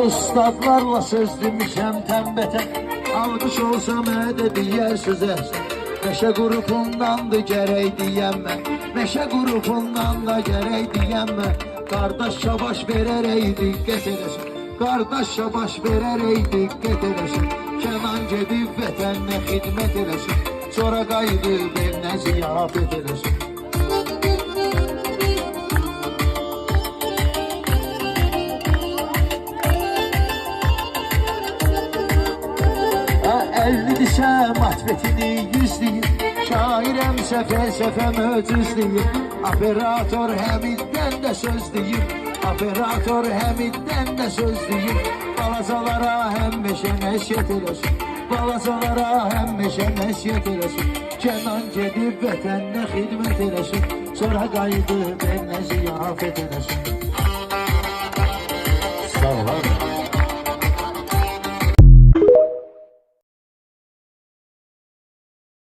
ustadlarla söz demişəm tənbətən. Alqış olsa mənə də deyər sözə. Meşə qrupundandı gərək deyəm mən. Meşə qrupundan da gərək deyəm mən. Qardaşa baş verərək diqqət eləsin. Qardaşa baş verərək diqqət eləsin. Kənan gedib vətəninə xidmət eləsin. Sonra qayıdıb evinə ziyafət eləsin. Əllidirsə matbetini yüzləyir, şairəmsə fəlsəfə möcüzləyir. Operator Həmiddən də söz deyir, operator Həmiddən də söz deyir. Balacalara həmişə nəşət eləsin, balacalara həmişə nəşət eləsin. Kənan gedib vətəninə xidmət eləsin, sonra qayıdıb evinə ziyafət eləsin.